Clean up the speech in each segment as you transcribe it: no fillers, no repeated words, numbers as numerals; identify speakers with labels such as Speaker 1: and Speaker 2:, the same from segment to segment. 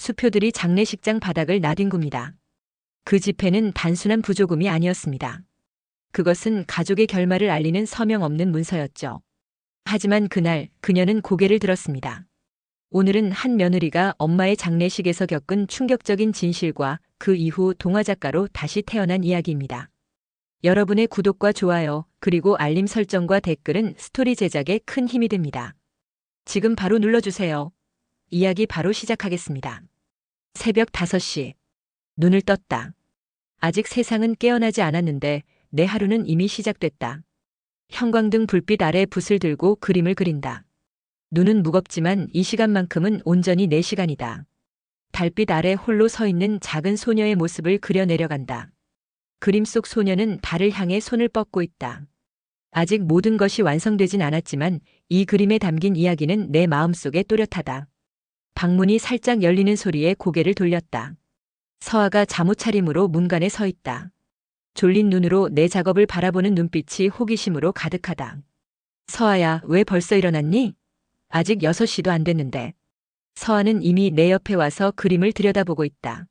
Speaker 1: 수표들이 장례식장 바닥을 나뒹굽니다. 그 지폐는 단순한 부조금이 아니었습니다. 그것은 가족의 결말을 알리는 서명 없는 문서였죠. 하지만 그날 그녀는 고개를 들었습니다. 오늘은 한 며느리가 엄마의 장례식에서 겪은 충격적인 진실과 그 이후 동화작가로 다시 태어난 이야기입니다. 여러분의 구독과 좋아요, 그리고 알림 설정과 댓글은 스토리 제작에 큰 힘이 됩니다. 지금 바로 눌러주세요. 이야기 바로 시작하겠습니다. 새벽 5시. 눈을 떴다. 아직 세상은 깨어나지 않았는데 내 하루는 이미 시작됐다. 형광등 불빛 아래 붓을 들고 그림을 그린다. 눈은 무겁지만 이 시간만큼은 온전히 내 시간이다. 달빛 아래 홀로 서 있는 작은 소녀의 모습을 그려내려간다. 그림 속 소녀는 달을 향해 손을 뻗고 있다. 아직 모든 것이 완성되진 않았지만 이 그림에 담긴 이야기는 내 마음속에 또렷하다. 방문이 살짝 열리는 소리에 고개를 돌렸다. 서아가 잠옷 차림으로 문간에 서 있다. 졸린 눈으로 내 작업을 바라보는 눈빛이 호기심으로 가득하다. 서아야, 왜 벌써 일어났니? 아직 6시도 안 됐는데. 서아는 이미 내 옆에 와서 그림을 들여다보고 있다.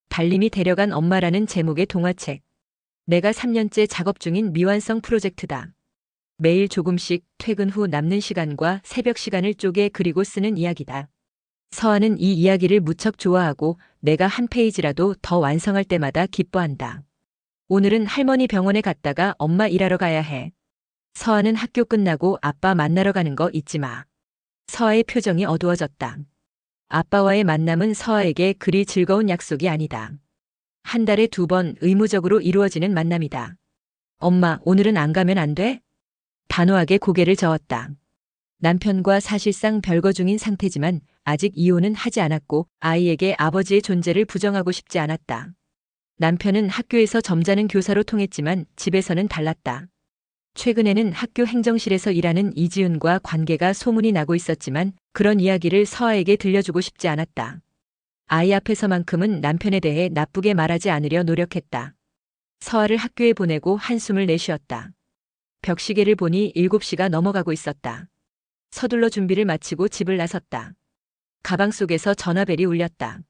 Speaker 1: 달림이 데려간 엄마라는 제목의 동화책. 내가 3년째 작업 중인 미완성 프로젝트다. 매일 조금씩 퇴근 후 남는 시간과 새벽 시간을 쪼개 그리고 쓰는 이야기다. 서아는 이 이야기를 무척 좋아하고 내가 한 페이지라도 더 완성할 때마다 기뻐한다. 오늘은 할머니 병원에 갔다가 엄마 일하러 가야 해. 서아는 학교 끝나고 아빠 만나러 가는 거 잊지 마. 서아의 표정이 어두워졌다. 아빠와의 만남은 서아에게 그리 즐거운 약속이 아니다. 한 달에 2번 의무적으로 이루어지는 만남이다. 엄마, 오늘은 안 가면 안 돼? 단호하게 고개를 저었다. 남편과 사실상 별거 중인 상태지만 아직 이혼은 하지 않았고 아이에게 아버지의 존재를 부정하고 싶지 않았다. 남편은 학교에서 점잖은 교사로 통했지만 집에서는 달랐다. 최근에는 학교 행정실에서 일하는 이지윤과 관계가 소문이 나고 있었지만 그런 이야기를 서아에게 들려주고 싶지 않았다. 아이 앞에서만큼은 남편에 대해 나쁘게 말하지 않으려 노력했다. 서아를 학교에 보내고 한숨을 내쉬었다. 벽시계를 보니 7시가 넘어가고 있었다. 서둘러 준비를 마치고 집을 나섰다. 가방 속에서 전화벨이 울렸다.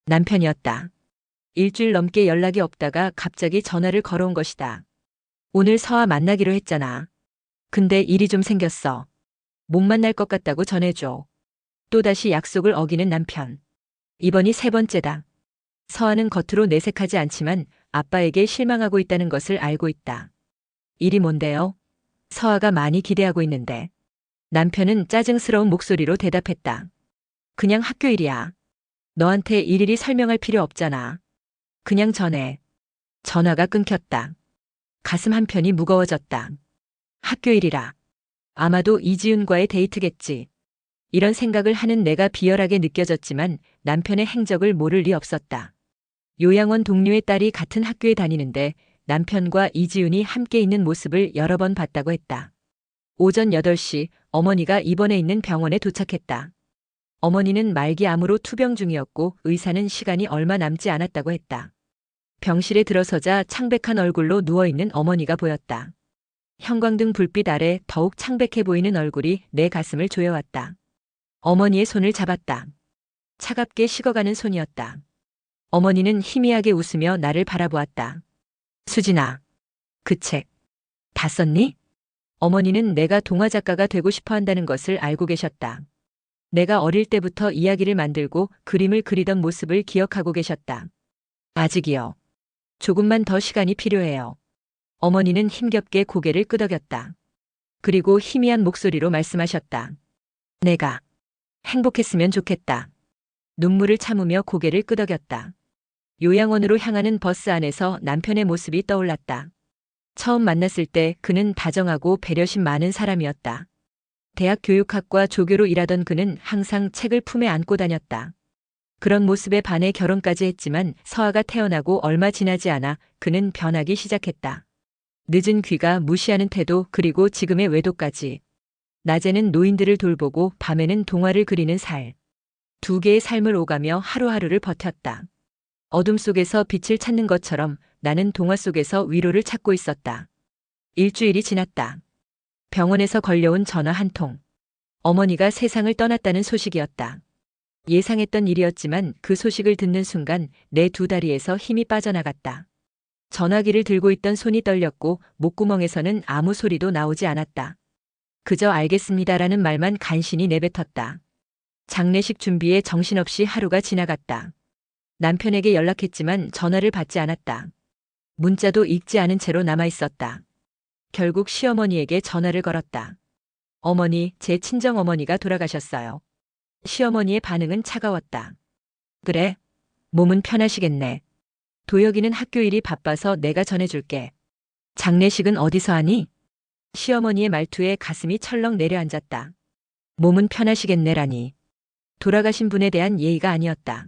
Speaker 1: 남편이었다. 일주일 넘게 연락이 없다가 갑자기 전화를 걸어온 것이다. 오늘 서아 만나기로 했잖아. 근데 일이 좀 생겼어. 못 만날 것 같다고 전해줘. 또다시 약속을 어기는 남편. 이번이 3번째다. 서아는 겉으로 내색하지 않지만 아빠에게 실망하고 있다는 것을 알고 있다. 일이 뭔데요? 서아가 많이 기대하고 있는데. 남편은 짜증스러운 목소리로 대답했다. 그냥 학교 일이야. 너한테 일일이 설명할 필요 없잖아. 그냥 전해. 전화가 끊겼다. 가슴 한편이 무거워졌다. 학교 일이라. 아마도 이지윤과의 데이트겠지. 이런 생각을 하는 내가 비열하게 느껴졌지만 남편의 행적을 모를 리 없었다. 요양원 동료의 딸이 같은 학교에 다니는데 남편과 이지윤이 함께 있는 모습을 여러 번 봤다고 했다. 오전 8시 어머니가 입원해 있는 병원에 도착했다. 어머니는 말기암으로 투병 중이었고 의사는 시간이 얼마 남지 않았다고 했다. 병실에 들어서자 창백한 얼굴로 누워있는 어머니가 보였다. 형광등 불빛 아래 더욱 창백해 보이는 얼굴이 내 가슴을 조여왔다. 어머니의 손을 잡았다. 차갑게 식어가는 손이었다. 어머니는 희미하게 웃으며 나를 바라보았다. 수진아, 그 책 다 썼니? 어머니는 내가 동화작가가 되고 싶어 한다는 것을 알고 계셨다. 내가 어릴 때부터 이야기를 만들고 그림을 그리던 모습을 기억하고 계셨다. 아직이요. 조금만 더 시간이 필요해요. 어머니는 힘겹게 고개를 끄덕였다. 그리고 희미한 목소리로 말씀하셨다. 내가 행복했으면 좋겠다. 눈물을 참으며 고개를 끄덕였다. 요양원으로 향하는 버스 안에서 남편의 모습이 떠올랐다. 처음 만났을 때 그는 다정하고 배려심 많은 사람이었다. 대학 교육학과 조교로 일하던 그는 항상 책을 품에 안고 다녔다. 그런 모습에 반해 결혼까지 했지만 서아가 태어나고 얼마 지나지 않아 그는 변하기 시작했다. 늦은 귀가 무시하는 태도 그리고 지금의 외도까지. 낮에는 노인들을 돌보고 밤에는 동화를 그리는 살. 2개의 삶을 오가며 하루하루를 버텼다. 어둠 속에서 빛을 찾는 것처럼 나는 동화 속에서 위로를 찾고 있었다. 일주일이 지났다. 병원에서 걸려온 전화 한 통. 어머니가 세상을 떠났다는 소식이었다. 예상했던 일이었지만 그 소식을 듣는 순간 내 두 다리에서 힘이 빠져나갔다. 전화기를 들고 있던 손이 떨렸고 목구멍에서는 아무 소리도 나오지 않았다. 그저 알겠습니다라는 말만 간신히 내뱉었다. 장례식 준비에 정신없이 하루가 지나갔다. 남편에게 연락했지만 전화를 받지 않았다. 문자도 읽지 않은 채로 남아있었다. 결국 시어머니에게 전화를 걸었다. 어머니, 제 친정어머니가 돌아가셨어요. 시어머니의 반응은 차가웠다. 그래? 몸은 편하시겠네. 도혁이는 학교 일이 바빠서 내가 전해줄게. 장례식은 어디서 하니? 시어머니의 말투에 가슴이 철렁 내려앉았다. 몸은 편하시겠네라니. 돌아가신 분에 대한 예의가 아니었다.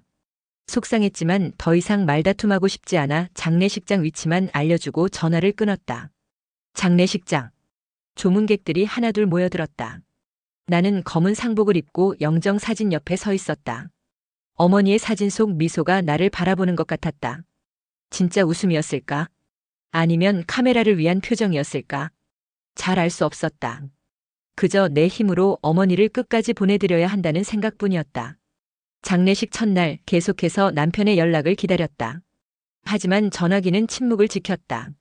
Speaker 1: 속상했지만 더 이상 말다툼하고 싶지 않아 장례식장 위치만 알려주고 전화를 끊었다. 장례식장. 조문객들이 하나둘 모여들었다. 나는 검은 상복을 입고 영정 사진 옆에 서 있었다. 어머니의 사진 속 미소가 나를 바라보는 것 같았다. 진짜 웃음이었을까? 아니면 카메라를 위한 표정이었을까? 잘 알 수 없었다. 그저 내 힘으로 어머니를 끝까지 보내드려야 한다는 생각뿐이었다. 장례식 첫날 계속해서 남편의 연락을 기다렸다. 하지만 전화기는 침묵을 지켰다.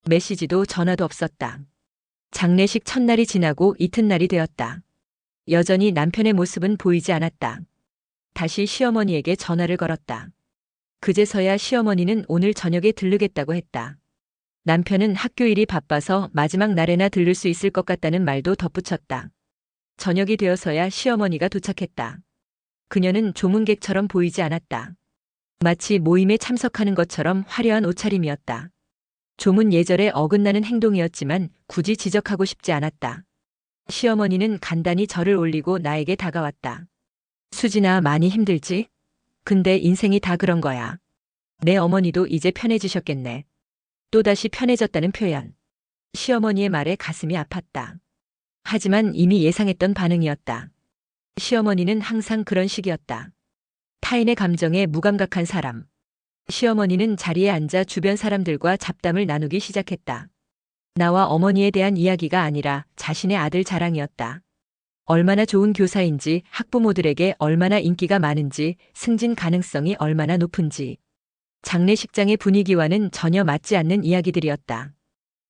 Speaker 1: 메시지도 전화도 없었다. 장례식 첫날이 지나고 이튿날이 되었다. 여전히 남편의 모습은 보이지 않았다. 다시 시어머니에게 전화를 걸었다. 그제서야 시어머니는 오늘 저녁에 들르겠다고 했다. 남편은 학교 일이 바빠서 마지막 날에나 들를 수 있을 것 같다는 말도 덧붙였다. 저녁이 되어서야 시어머니가 도착했다. 그녀는 조문객처럼 보이지 않았다. 마치 모임에 참석하는 것처럼 화려한 옷차림이었다. 조문 예절에 어긋나는 행동이었지만 굳이 지적하고 싶지 않았다. 시어머니는 간단히 절을 올리고 나에게 다가왔다. 수진아, 많이 힘들지? 근데 인생이 다 그런 거야. 내 어머니도 이제 편해지셨겠네. 또다시 편해졌다는 표현. 시어머니의 말에 가슴이 아팠다. 하지만 이미 예상했던 반응이었다. 시어머니는 항상 그런 식이었다. 타인의 감정에 무감각한 사람. 시어머니는 자리에 앉아 주변 사람들과 잡담을 나누기 시작했다. 나와 어머니에 대한 이야기가 아니라 자신의 아들 자랑이었다. 얼마나 좋은 교사인지, 학부모들에게 얼마나 인기가 많은지, 승진 가능성이 얼마나 높은지. 장례식장의 분위기와는 전혀 맞지 않는 이야기들이었다.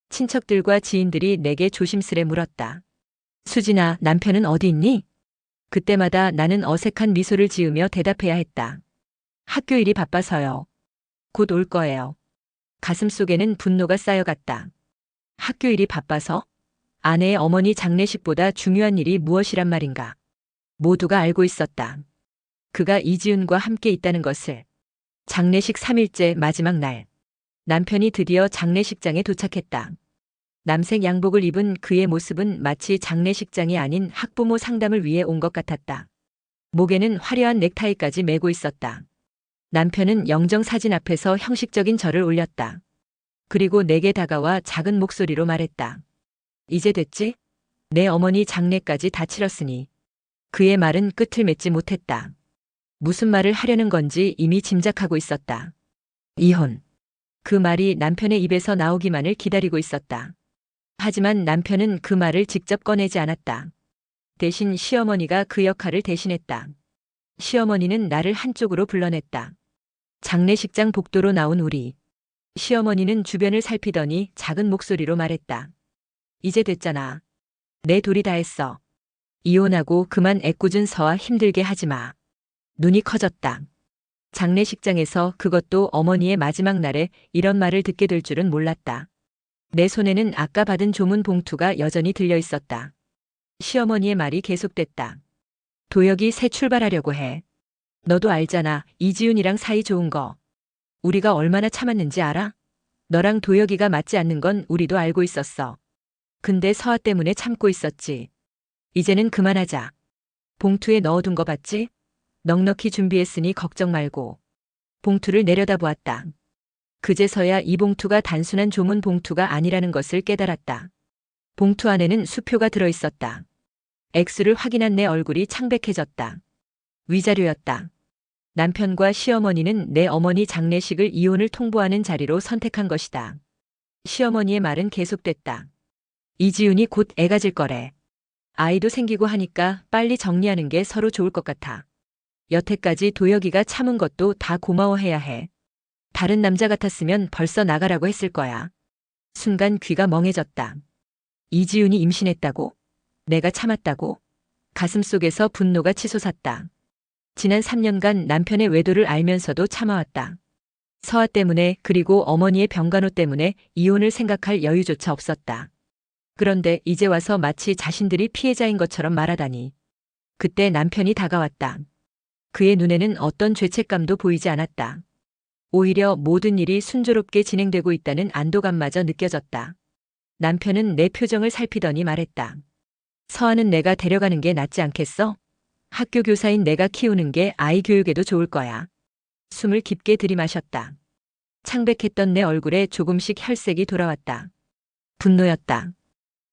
Speaker 1: 친척들과 지인들이 내게 조심스레 물었다. 수진아, 남편은 어디 있니? 그때마다 나는 어색한 미소를 지으며 대답해야 했다. 학교 일이 바빠서요. 곧 올 거예요. 가슴속에는 분노가 쌓여갔다. 학교 일이 바빠서? 아내의 어머니 장례식보다 중요한 일이 무엇이란 말인가? 모두가 알고 있었다. 그가 이지훈과 함께 있다는 것을. 장례식 3일째 마지막 날. 남편이 드디어 장례식장에 도착했다. 남색 양복을 입은 그의 모습은 마치 장례식장이 아닌 학부모 상담을 위해 온 것 같았다. 목에는 화려한 넥타이까지 메고 있었다. 남편은 영정 사진 앞에서 형식적인 절을 올렸다. 그리고 내게 다가와 작은 목소리로 말했다. 이제 됐지? 내 어머니 장례까지 다 치렀으니. 그의 말은 끝을 맺지 못했다. 무슨 말을 하려는 건지 이미 짐작하고 있었다. 이혼. 그 말이 남편의 입에서 나오기만을 기다리고 있었다. 하지만 남편은 그 말을 직접 꺼내지 않았다. 대신 시어머니가 그 역할을 대신했다. 시어머니는 나를 한쪽으로 불러냈다. 장례식장 복도로 나온 우리. 시어머니는 주변을 살피더니 작은 목소리로 말했다. 이제 됐잖아. 내 도리 다 했어. 이혼하고 그만 애꿎은 서와 힘들게 하지 마. 눈이 커졌다. 장례식장에서, 그것도 어머니의 마지막 날에 이런 말을 듣게 될 줄은 몰랐다. 내 손에는 아까 받은 조문 봉투가 여전히 들려 있었다. 시어머니의 말이 계속됐다. 도혁이 새 출발하려고 해. 너도 알잖아, 이지훈이랑 사이 좋은 거. 우리가 얼마나 참았는지 알아? 너랑 도혁이가 맞지 않는 건 우리도 알고 있었어. 근데 서아 때문에 참고 있었지. 이제는 그만하자. 봉투에 넣어둔 거 봤지? 넉넉히 준비했으니 걱정 말고. 봉투를 내려다보았다. 그제서야 이 봉투가 단순한 조문 봉투가 아니라는 것을 깨달았다. 봉투 안에는 수표가 들어있었다. 액수를 확인한 내 얼굴이 창백해졌다. 위자료였다. 남편과 시어머니는 내 어머니 장례식을 이혼을 통보하는 자리로 선택한 것이다. 시어머니의 말은 계속됐다. 이지훈이 곧 애 가질 거래. 아이도 생기고 하니까 빨리 정리하는 게 서로 좋을 것 같아. 여태까지 도혁이가 참은 것도 다 고마워해야 해. 다른 남자 같았으면 벌써 나가라고 했을 거야. 순간 귀가 멍해졌다. 이지훈이 임신했다고? 내가 참았다고? 가슴속에서 분노가 치솟았다. 지난 3년간 남편의 외도를 알면서도 참아왔다. 서아 때문에 그리고 어머니의 병간호 때문에 이혼을 생각할 여유조차 없었다. 그런데 이제 와서 마치 자신들이 피해자인 것처럼 말하다니. 그때 남편이 다가왔다. 그의 눈에는 어떤 죄책감도 보이지 않았다. 오히려 모든 일이 순조롭게 진행되고 있다는 안도감마저 느껴졌다. 남편은 내 표정을 살피더니 말했다. 서아는 내가 데려가는 게 낫지 않겠어? 학교 교사인 내가 키우는 게 아이 교육에도 좋을 거야. 숨을 깊게 들이마셨다. 창백했던 내 얼굴에 조금씩 혈색이 돌아왔다. 분노였다.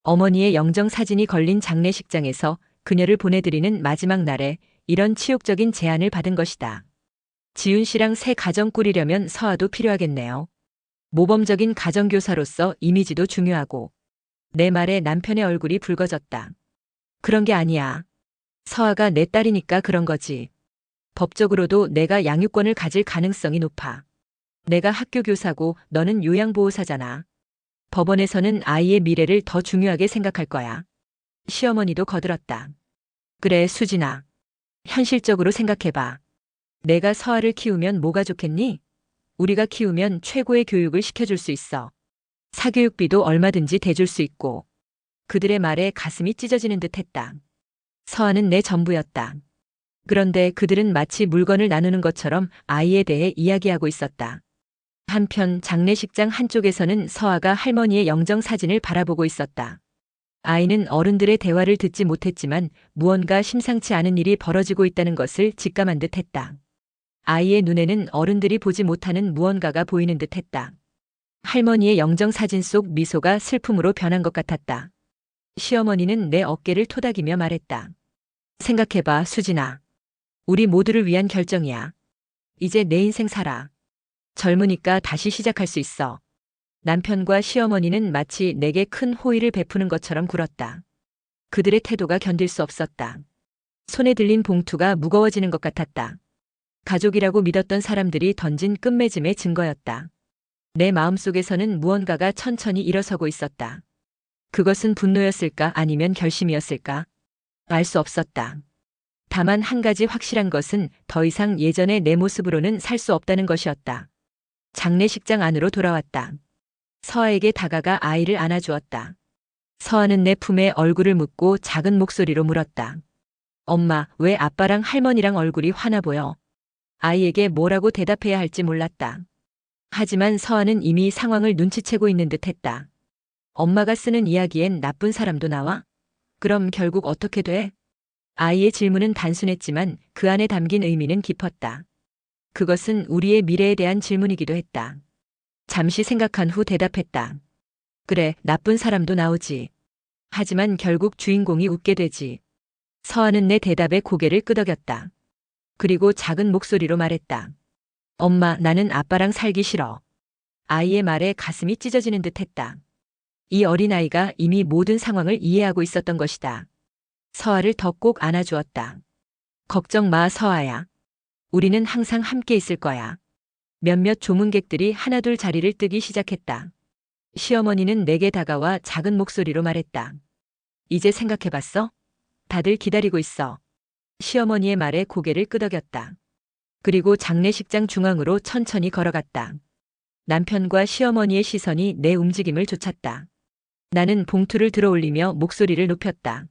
Speaker 1: 어머니의 영정 사진이 걸린 장례식장에서 그녀를 보내드리는 마지막 날에 이런 치욕적인 제안을 받은 것이다. 지훈 씨랑 새 가정 꾸리려면 서아도 필요하겠네요. 모범적인 가정교사로서 이미지도 중요하고. 내 말에 남편의 얼굴이 붉어졌다. 그런 게 아니야. 서아가 내 딸이니까 그런 거지. 법적으로도 내가 양육권을 가질 가능성이 높아. 내가 학교 교사고 너는 요양보호사잖아. 법원에서는 아이의 미래를 더 중요하게 생각할 거야. 시어머니도 거들었다. 그래, 수진아. 현실적으로 생각해봐. 내가 서아를 키우면 뭐가 좋겠니? 우리가 키우면 최고의 교육을 시켜줄 수 있어. 사교육비도 얼마든지 대줄 수 있고. 그들의 말에 가슴이 찢어지는 듯 했다. 서아는 내 전부였다. 그런데 그들은 마치 물건을 나누는 것처럼 아이에 대해 이야기하고 있었다. 한편 장례식장 한쪽에서는 서아가 할머니의 영정 사진을 바라보고 있었다. 아이는 어른들의 대화를 듣지 못했지만 무언가 심상치 않은 일이 벌어지고 있다는 것을 직감한 듯 했다. 아이의 눈에는 어른들이 보지 못하는 무언가가 보이는 듯 했다. 할머니의 영정 사진 속 미소가 슬픔으로 변한 것 같았다. 시어머니는 내 어깨를 토닥이며 말했다. 생각해봐, 수진아. 우리 모두를 위한 결정이야. 이제 내 인생 살아. 젊으니까 다시 시작할 수 있어. 남편과 시어머니는 마치 내게 큰 호의를 베푸는 것처럼 굴었다. 그들의 태도가 견딜 수 없었다. 손에 들린 봉투가 무거워지는 것 같았다. 가족이라고 믿었던 사람들이 던진 끝맺음의 증거였다. 내 마음속에서는 무언가가 천천히 일어서고 있었다. 그것은 분노였을까 아니면 결심이었을까? 알 수 없었다. 다만 한 가지 확실한 것은 더 이상 예전의 내 모습으로는 살 수 없다는 것이었다. 장례식장 안으로 돌아왔다. 서아에게 다가가 아이를 안아주었다. 서아는 내 품에 얼굴을 묻고 작은 목소리로 물었다. 엄마, 왜 아빠랑 할머니랑 얼굴이 화나 보여? 아이에게 뭐라고 대답해야 할지 몰랐다. 하지만 서아는 이미 상황을 눈치채고 있는 듯 했다. 엄마가 쓰는 이야기엔 나쁜 사람도 나와? 그럼 결국 어떻게 돼? 아이의 질문은 단순했지만 그 안에 담긴 의미는 깊었다. 그것은 우리의 미래에 대한 질문이기도 했다. 잠시 생각한 후 대답했다. 그래, 나쁜 사람도 나오지. 하지만 결국 주인공이 웃게 되지. 서아는 내 대답에 고개를 끄덕였다. 그리고 작은 목소리로 말했다. 엄마, 나는 아빠랑 살기 싫어. 아이의 말에 가슴이 찢어지는 듯 했다. 이 어린아이가 이미 모든 상황을 이해하고 있었던 것이다. 서아를 더 꼭 안아주었다. 걱정 마, 서아야. 우리는 항상 함께 있을 거야. 몇몇 조문객들이 하나둘 자리를 뜨기 시작했다. 시어머니는 내게 다가와 작은 목소리로 말했다. 이제 생각해봤어? 다들 기다리고 있어. 시어머니의 말에 고개를 끄덕였다. 그리고 장례식장 중앙으로 천천히 걸어갔다. 남편과 시어머니의 시선이 내 움직임을 좇았다. 나는 봉투를 들어올리며 목소리를 높였다.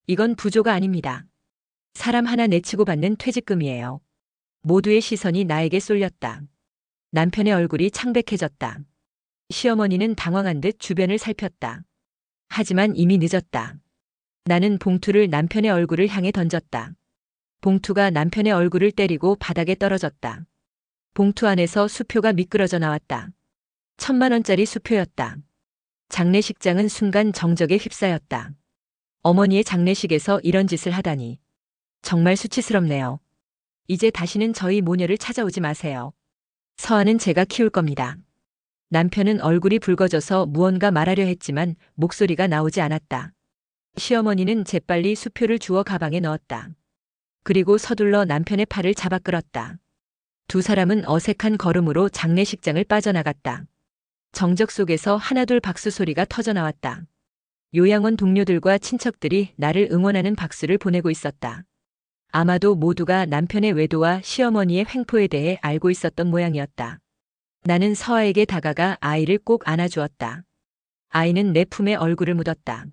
Speaker 1: 이건 부조가 아닙니다. 사람 하나 내치고 받는 퇴직금이에요. 모두의 시선이 나에게 쏠렸다. 남편의 얼굴이 창백해졌다. 시어머니는 당황한 듯 주변을 살폈다. 하지만 이미 늦었다. 나는 봉투를 남편의 얼굴을 향해 던졌다. 봉투가 남편의 얼굴을 때리고 바닥에 떨어졌다. 봉투 안에서 수표가 미끄러져 나왔다. 1,000만 원짜리 수표였다. 장례식장은 순간 정적에 휩싸였다. 어머니의 장례식에서 이런 짓을 하다니. 정말 수치스럽네요. 이제 다시는 저희 모녀를 찾아오지 마세요. 서아는 제가 키울 겁니다. 남편은 얼굴이 붉어져서 무언가 말하려 했지만 목소리가 나오지 않았다. 시어머니는 재빨리 수표를 주워 가방에 넣었다. 그리고 서둘러 남편의 팔을 잡아 끌었다. 두 사람은 어색한 걸음으로 장례식장을 빠져나갔다. 정적 속에서 하나둘 박수 소리가 터져나왔다. 요양원 동료들과 친척들이 나를 응원하는 박수를 보내고 있었다. 아마도 모두가 남편의 외도와 시어머니의 횡포에 대해 알고 있었던 모양이었다. 나는 서아에게 다가가 아이를 꼭 안아주었다. 아이는 내 품에 얼굴을 묻었다.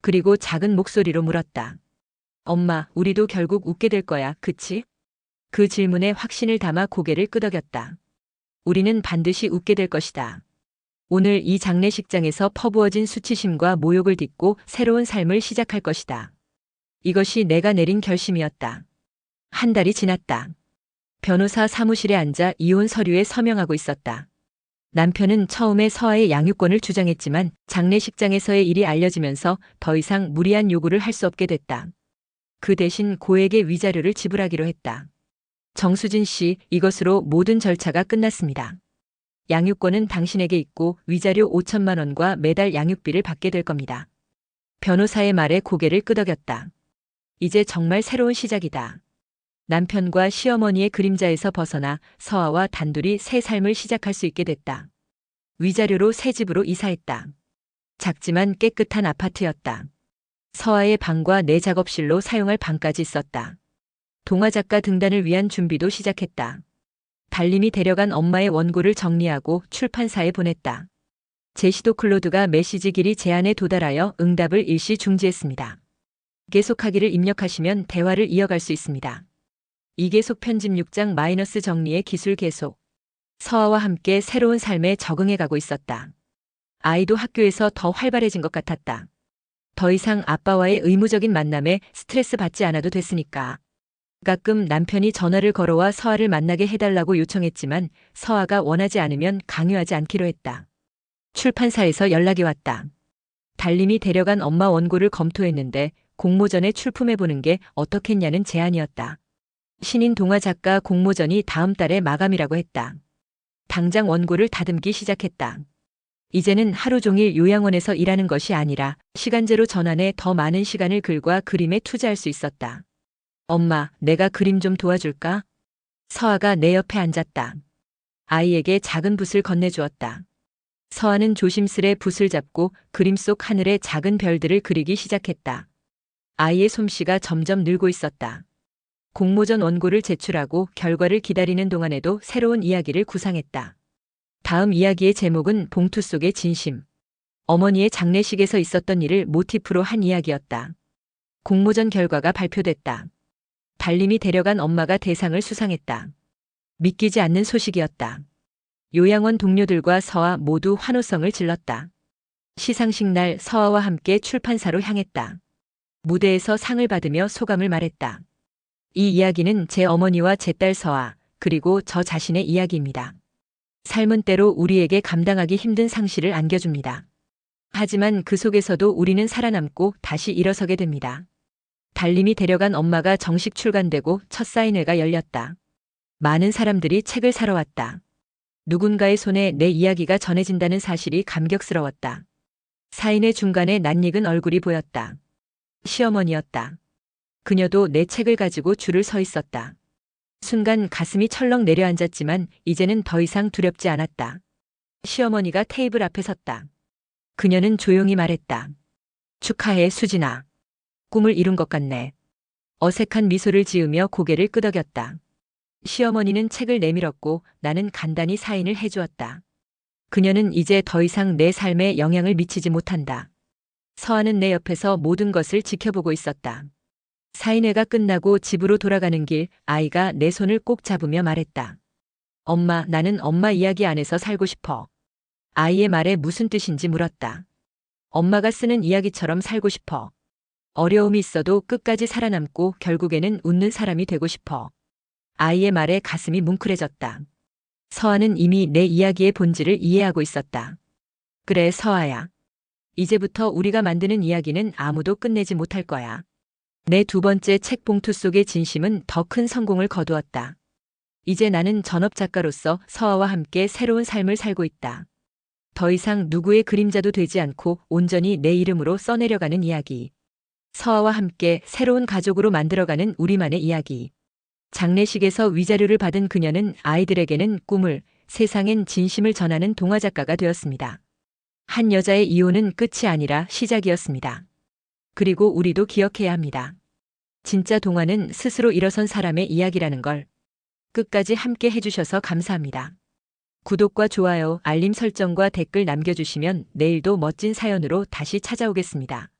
Speaker 1: 그리고 작은 목소리로 물었다. 엄마, 우리도 결국 웃게 될 거야, 그치? 그 질문에 확신을 담아 고개를 끄덕였다. 우리는 반드시 웃게 될 것이다. 오늘 이 장례식장에서 퍼부어진 수치심과 모욕을 딛고 새로운 삶을 시작할 것이다. 이것이 내가 내린 결심이었다. 한 달이 지났다. 변호사 사무실에 앉아 이혼 서류에 서명하고 있었다. 남편은 처음에 서아의 양육권을 주장했지만 장례식장에서의 일이 알려지면서 더 이상 무리한 요구를 할 수 없게 됐다. 그 대신 고액의 위자료를 지불하기로 했다. 정수진 씨, 이것으로 모든 절차가 끝났습니다. 양육권은 당신에게 있고 위자료 5천만 원과 매달 양육비를 받게 될 겁니다. 변호사의 말에 고개를 끄덕였다. 이제 정말 새로운 시작이다. 남편과 시어머니의 그림자에서 벗어나 서아와 단둘이 새 삶을 시작할 수 있게 됐다. 위자료로 새 집으로 이사했다. 작지만 깨끗한 아파트였다. 서아의 방과 내 작업실로 사용할 방까지 있었다. 동화작가 등단을 위한 준비도 시작했다. 달님이 데려간 엄마의 원고를 정리하고 출판사에 보냈다. 제시도 클로드가 메시지길이 제안에 도달하여 응답을 일시 중지했습니다. 계속하기를 입력하시면 대화를 이어갈 수 있습니다. 이계속 편집 6장 마이너스 정리의 기술 계속. 서아와 함께 새로운 삶에 적응해 가고 있었다. 아이도 학교에서 더 활발해진 것 같았다. 더 이상 아빠와의 의무적인 만남에 스트레스 받지 않아도 됐으니까. 가끔 남편이 전화를 걸어와 서아를 만나게 해달라고 요청했지만 서아가 원하지 않으면 강요하지 않기로 했다. 출판사에서 연락이 왔다. 달님이 데려간 엄마 원고를 검토했는데 공모전에 출품해보는 게 어떻겠냐는 제안이었다. 신인 동화 작가 공모전이 다음 달에 마감이라고 했다. 당장 원고를 다듬기 시작했다. 이제는 하루 종일 요양원에서 일하는 것이 아니라 시간제로 전환해 더 많은 시간을 글과 그림에 투자할 수 있었다. 엄마, 내가 그림 좀 도와줄까? 서아가 내 옆에 앉았다. 아이에게 작은 붓을 건네주었다. 서아는 조심스레 붓을 잡고 그림 속 하늘에 작은 별들을 그리기 시작했다. 아이의 솜씨가 점점 늘고 있었다. 공모전 원고를 제출하고 결과를 기다리는 동안에도 새로운 이야기를 구상했다. 다음 이야기의 제목은 봉투 속의 진심. 어머니의 장례식에서 있었던 일을 모티프로 한 이야기였다. 공모전 결과가 발표됐다. 달님이 데려간 엄마가 대상을 수상했다. 믿기지 않는 소식이었다. 요양원 동료들과 서아 모두 환호성을 질렀다. 시상식 날 서아와 함께 출판사로 향했다. 무대에서 상을 받으며 소감을 말했다. 이 이야기는 제 어머니와 제 딸 서아, 그리고 저 자신의 이야기입니다. 삶은 때로 우리에게 감당하기 힘든 상실을 안겨줍니다. 하지만 그 속에서도 우리는 살아남고 다시 일어서게 됩니다. 달님이 데려간 엄마가 정식 출간되고 첫 사인회가 열렸다. 많은 사람들이 책을 사러 왔다. 누군가의 손에 내 이야기가 전해진다는 사실이 감격스러웠다. 사인회 중간에 낯익은 얼굴이 보였다. 시어머니였다. 그녀도 내 책을 가지고 줄을 서 있었다. 순간 가슴이 철렁 내려앉았지만 이제는 더 이상 두렵지 않았다. 시어머니가 테이블 앞에 섰다. 그녀는 조용히 말했다. 축하해, 수진아. 꿈을 이룬 것 같네. 어색한 미소를 지으며 고개를 끄덕였다. 시어머니는 책을 내밀었고 나는 간단히 사인을 해주었다. 그녀는 이제 더 이상 내 삶에 영향을 미치지 못한다. 서아는 내 옆에서 모든 것을 지켜보고 있었다. 사인회가 끝나고 집으로 돌아가는 길 아이가 내 손을 꼭 잡으며 말했다. 엄마, 나는 엄마 이야기 안에서 살고 싶어. 아이의 말에 무슨 뜻인지 물었다. 엄마가 쓰는 이야기처럼 살고 싶어. 어려움이 있어도 끝까지 살아남고 결국에는 웃는 사람이 되고 싶어. 아이의 말에 가슴이 뭉클해졌다. 서아는 이미 내 이야기의 본질을 이해하고 있었다. 그래, 서아야. 이제부터 우리가 만드는 이야기는 아무도 끝내지 못할 거야. 내 두 번째 책 봉투 속의 진심은 더 큰 성공을 거두었다. 이제 나는 전업작가로서 서아와 함께 새로운 삶을 살고 있다. 더 이상 누구의 그림자도 되지 않고 온전히 내 이름으로 써내려가는 이야기. 서아와 함께 새로운 가족으로 만들어가는 우리만의 이야기. 장례식에서 위자료를 받은 그녀는 아이들에게는 꿈을, 세상엔 진심을 전하는 동화작가가 되었습니다. 한 여자의 이혼은 끝이 아니라 시작이었습니다. 그리고 우리도 기억해야 합니다. 진짜 동화는 스스로 일어선 사람의 이야기라는 걸. 끝까지 함께 해주셔서 감사합니다. 구독과 좋아요, 알림 설정과 댓글 남겨주시면 내일도 멋진 사연으로 다시 찾아오겠습니다.